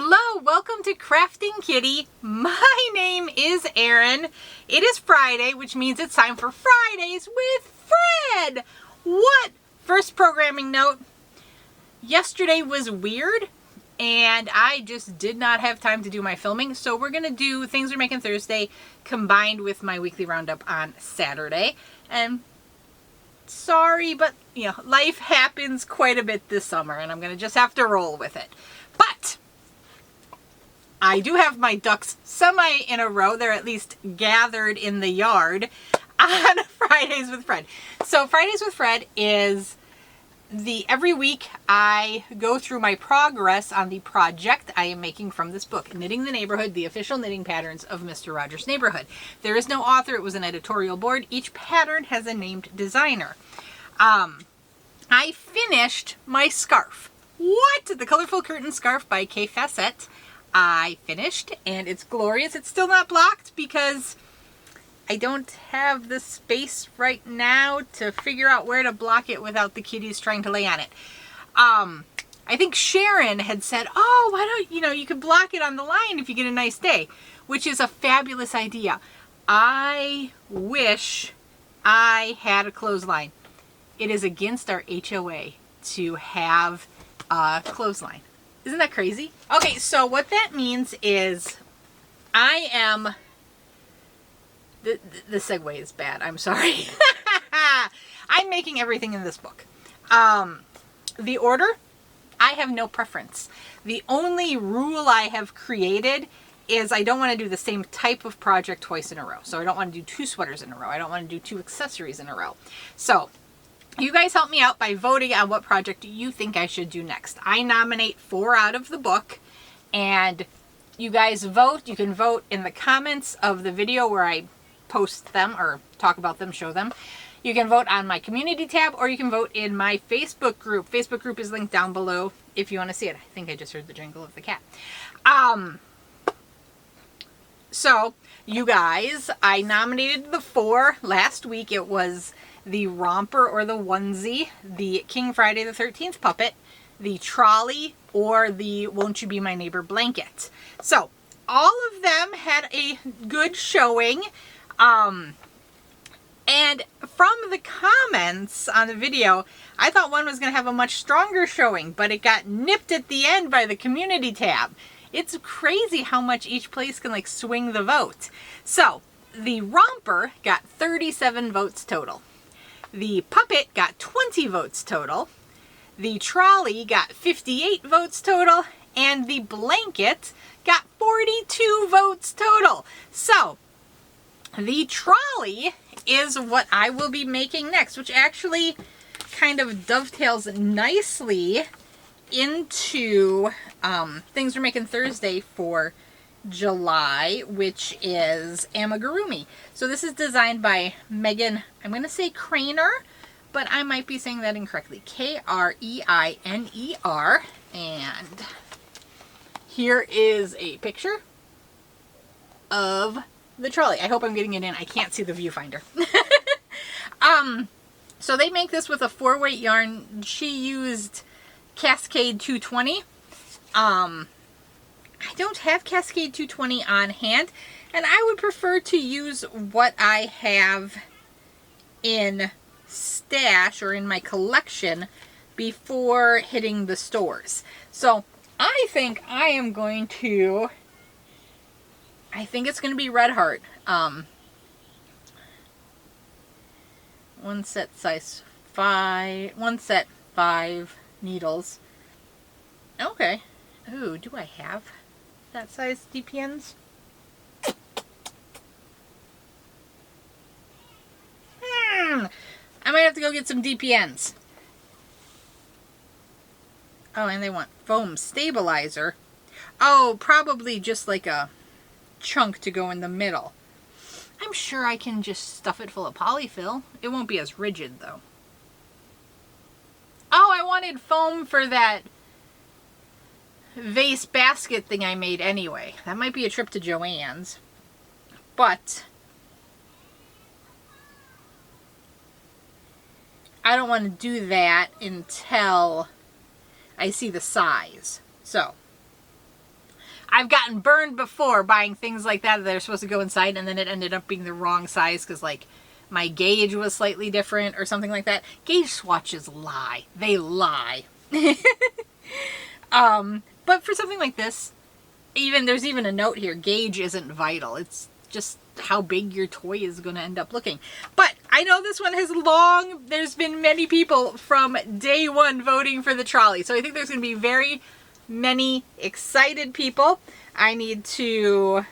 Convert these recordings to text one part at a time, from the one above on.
Hello, welcome to Krafting Kitty. My name is Erin. It is Friday, which means it's time for Fridays with Fred. What? First programming note, yesterday was weird and I just did not have time to do my filming. So we're going to do Things We're Making Thursday combined with my weekly roundup on Saturday. And sorry, but you know, life happens quite a bit this summer and I'm going to just have to roll with it. But I do have my ducks semi in a row. They're at least gathered in the yard on Fridays with Fred. So Fridays with Fred is every week I go through my progress on the project I am making from this book, Knitting the Neighborhood, the official knitting patterns of Mr. Rogers' Neighborhood. There is no author. It was an editorial board. Each pattern has a named designer. I finished my scarf. What? The Colorful Curtain Scarf by Kay Fassett. I finished and it's glorious. It's still not blocked because I don't have the space right now to figure out where to block it without the kitties trying to lay on it. I think Sharon had said, oh, why don't, you could block it on the line if you get a nice day, which is a fabulous idea. I wish I had a clothesline. It is against our HOA to have a clothesline. Isn't that crazy? Okay, so what that means is I am... The segue is bad. I'm sorry. I'm making everything in this book. The order, I have no preference. The only rule I have created is I don't want to do the same type of project twice in a row. So I don't want to do 2 sweaters in a row. I don't want to do 2 accessories in a row. So you guys help me out by voting on what project you think I should do next. I nominate 4 out of the book and you guys vote. You can vote in the comments of the video where I post them or talk about them, show them. You can vote on my community tab or you can vote in my Facebook group. Facebook group is linked down below if you want to see it. I think I just heard the jingle of the cat. So you guys, I nominated the 4 last week. It was the romper or the onesie, the King Friday the 13th puppet, the trolley, or the Won't You Be My Neighbor blanket. So all of them had a good showing. And from the comments on the video, I thought one was going to have a much stronger showing, but it got nipped at the end by the community tab. It's crazy how much each place can like swing the vote. So the romper got 37 votes total. The puppet got 20 votes total. The trolley got 58 votes total. And the blanket got 42 votes total. So the trolley is what I will be making next, which actually kind of dovetails nicely into Things We're Making Thursday for July, which is Amigurumi. So this is designed by Megan, I'm going to say Crainer, but I might be saying that incorrectly. K-R-E-I-N-E-R. And here is a picture of the trolley. I hope I'm getting it in. I can't see the viewfinder. So they make this with a 4-weight yarn. She used Cascade 220. I don't have Cascade 220 on hand, and I would prefer to use what I have in stash or in my collection before hitting the stores. So I think I am going to, I think it's going to be Red Heart. One set 5 needles. Okay. Ooh, do I have that size DPNs? I might have to go get some DPNs. Oh, and they want foam stabilizer. Oh, probably just like a chunk to go in the middle. I'm sure I can just stuff it full of polyfill. It won't be as rigid though. Oh, I wanted foam for that vase basket thing I made anyway. That might be a trip to Joann's. But I don't want to do that until I see the size. So I've gotten burned before buying things like that they're supposed to go inside, and then it ended up being the wrong size because, like, my gauge was slightly different or something like that. Gauge swatches lie. They lie. But for something like this, there's even a note here, gauge isn't vital. It's just how big your toy is going to end up looking. But I know this one there's been many people from day one voting for the trolley. So I think there's going to be very many excited people. So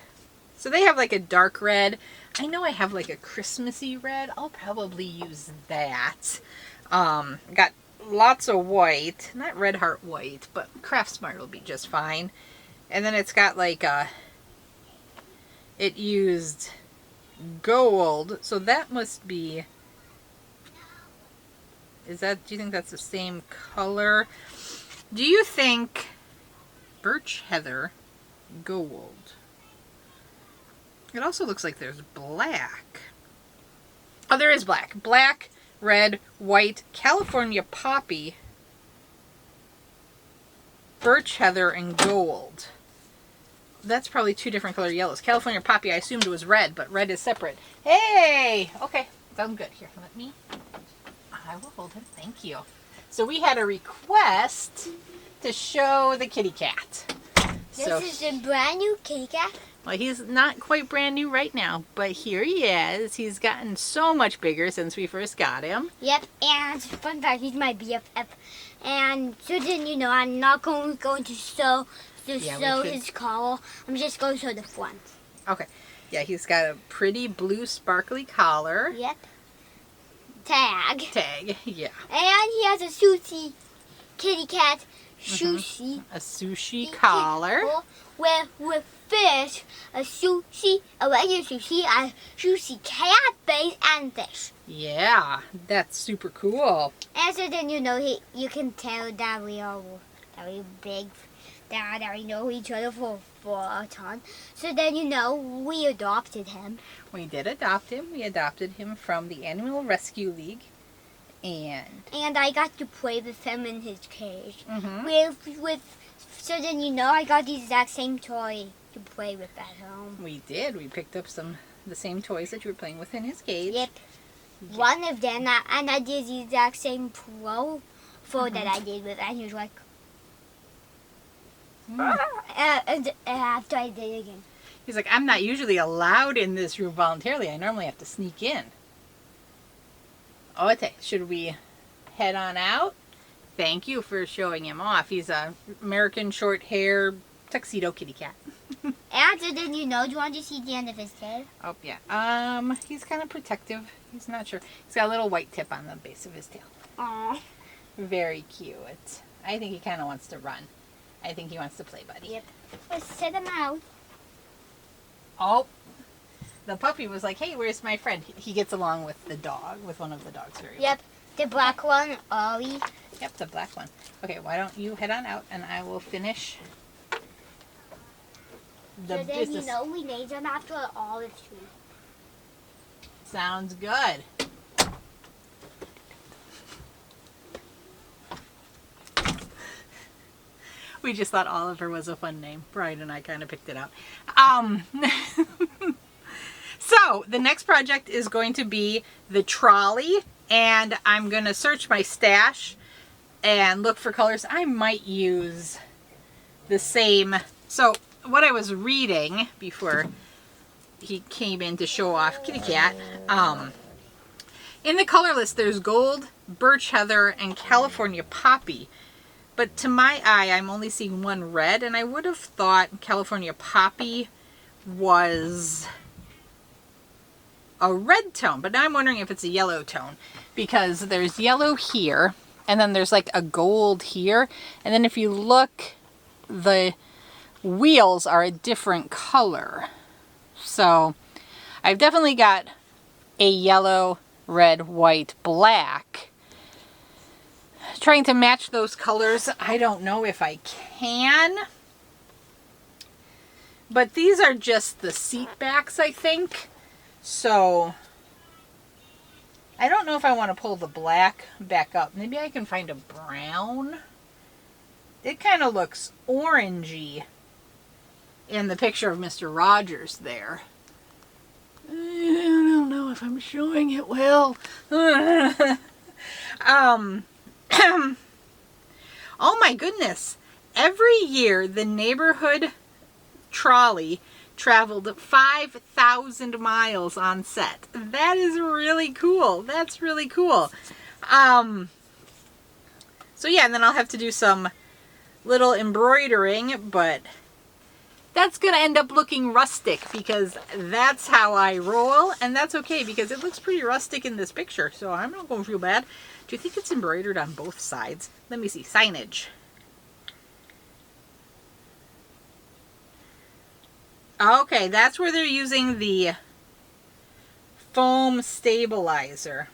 they have like a dark red. I know I have like a Christmassy red. I'll probably use that. Got lots of white, not Red Heart white, but Craft Smart will be just fine. And then it's got like it used gold, so that must be, do you think that's the same color? Do you think Birch Heather gold? It also looks like there's black. Oh, there is black. Black, red, white, California Poppy, Birch Heather, and gold. That's probably two different color yellows. California Poppy I assumed was red, but red is separate. Hey! Okay, sounds good. Here, I will hold him. Thank you. So we had a request to show the kitty cat. This is a brand new kitty cat? Well, he's not quite brand new right now, but here he is. He's gotten so much bigger since we first got him. Yep, and fun fact, he's my BFF. And so then, I'm not going to sew his collar. I'm just going to sew the front. Okay. Yeah, he's got a pretty blue sparkly collar. Yep. Tag, yeah. And he has a sushi kitty cat sushi. A sushi collar. With fish, a regular sushi, a sushi cat base, and fish. Yeah, that's super cool. And so then, you can tell that we are big, that we know each other for a ton. So then, we adopted him. We did adopt him. We adopted him from the Animal Rescue League. And I got to play with him in his cage. Mm-hmm. So then, I got the exact same toy to play with at home. We did. We picked up the same toys that you were playing with in his cage. Yep. Yeah. One of them, and I did the exact same profile that I did with, and he was like, and after I did it again. He's like, I'm not usually allowed in this room voluntarily. I normally have to sneak in. Okay, should we head on out? Thank you for showing him off. He's a American short hair tuxedo kitty cat. And so then, do you want to see the end of his tail? Oh, yeah. He's kind of protective. He's not sure. He's got a little white tip on the base of his tail. Aww. Very cute. I think he kind of wants to run. I think he wants to play, buddy. Yep. Let's set him out. Oh. The puppy was like, hey, where's my friend? He gets along with the dog, with one of the dogs very well. Yep. The black one, Ollie. Yep, the black one. Okay, why don't you head on out and I will finish the business. Then, we named him after Olive Tree. Sounds good. We just thought Oliver was a fun name. Brian and I kind of picked it out. So, the next project is going to be the trolley. And I'm going to search my stash and look for colors. I might use the same. So what I was reading before he came in to show off Kitty Cat, in the color list there's gold, Birch Heather, and California Poppy. But to my eye, I'm only seeing one red, and I would have thought California Poppy was a red tone, but now I'm wondering if it's a yellow tone, because there's yellow here and then there's like a gold here, and then if you look, the wheels are a different color. So I've definitely got a yellow, red, white, black. Trying to match those colors, I don't know if I can, but these are just the seat backs, I think. So, I don't know if I want to pull the black back up. Maybe I can find a brown. It kind of looks orangey in the picture of Mr. Rogers there. I don't know if I'm showing it well. Oh my goodness. Every year the neighborhood trolley traveled 5,000 miles on set. That is really cool. That's really cool. So yeah, and then I'll have to do some little embroidering, but that's going to end up looking rustic because that's how I roll, and that's okay because it looks pretty rustic in this picture, so I'm not going to feel bad. Do you think it's embroidered on both sides? Let me see. Signage. Okay, that's where they're using the foam stabilizer.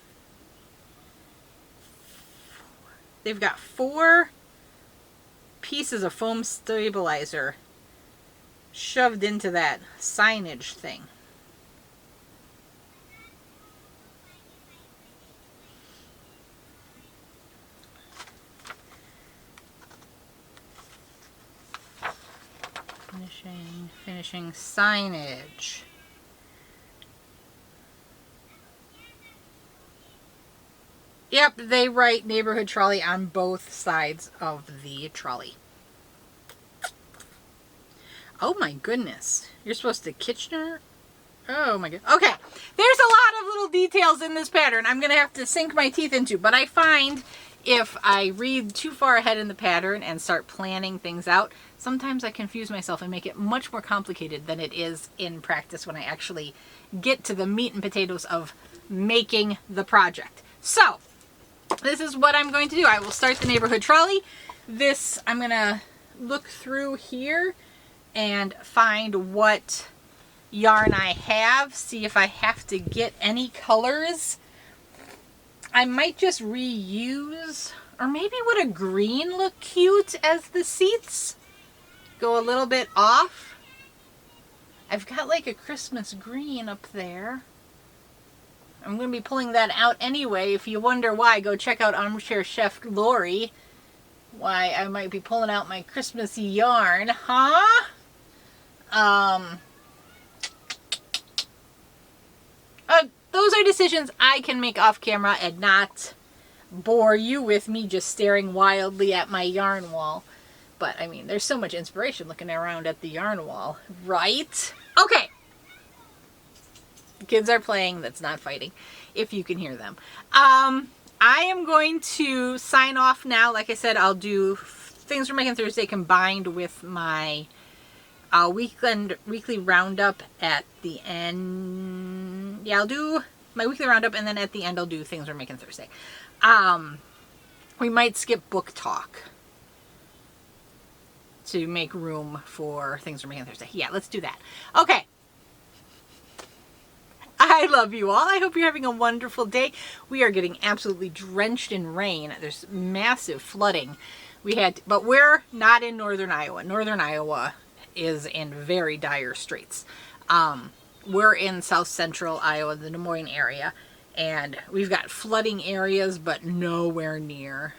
They've got 4 pieces of foam stabilizer shoved into that signage thing. Finishing signage. Yep, they write neighborhood trolley on both sides of the trolley. Oh my goodness. You're supposed to Kitchener? Oh my god. Okay. There's a lot of little details in this pattern I'm going to have to sink my teeth into, but I find if I read too far ahead in the pattern and start planning things out, sometimes I confuse myself and make it much more complicated than it is in practice when I actually get to the meat and potatoes of making the project. So, this is what I'm going to do. I will start the neighborhood trolley. This, I'm going to look through here and find what yarn I have, see if I have to get any colors. I might just reuse, or maybe would a green look cute as the seats? Go a little bit off. I've got like a Christmas green up there. I'm going to be pulling that out anyway. If you wonder why, go check out Armchair Chef Lori. Why I might be pulling out my Christmassy yarn, huh? Those are decisions I can make off camera and not bore you with me just staring wildly at my yarn wall. But, I mean, there's so much inspiration looking around at the yarn wall, right? Okay. The kids are playing. That's not fighting, if you can hear them. I am going to sign off now. Like I said, I'll do Things We're Making Thursday combined with my weekly roundup at the end. Yeah, I'll do my weekly roundup, and then at the end I'll do Things We're Making Thursday. We might skip book talk to make room for Things We're Making Thursday. Yeah, let's do that. Okay. I love you all. I hope you're having a wonderful day. We are getting absolutely drenched in rain. There's massive flooding. But we're not in northern Iowa. Northern Iowa is in very dire straits. We're in south central Iowa, the Des Moines area, and we've got flooding areas, but nowhere near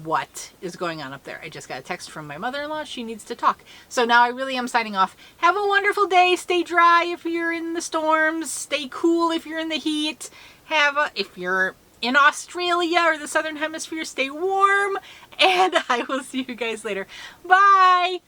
what is going on up there. I just got a text from my mother-in-law. She needs to talk. So now I really am signing off. Have a wonderful day. Stay dry if you're in the storms. Stay cool if you're in the heat. If you're in Australia or the Southern Hemisphere, stay warm. And I will see you guys later. Bye.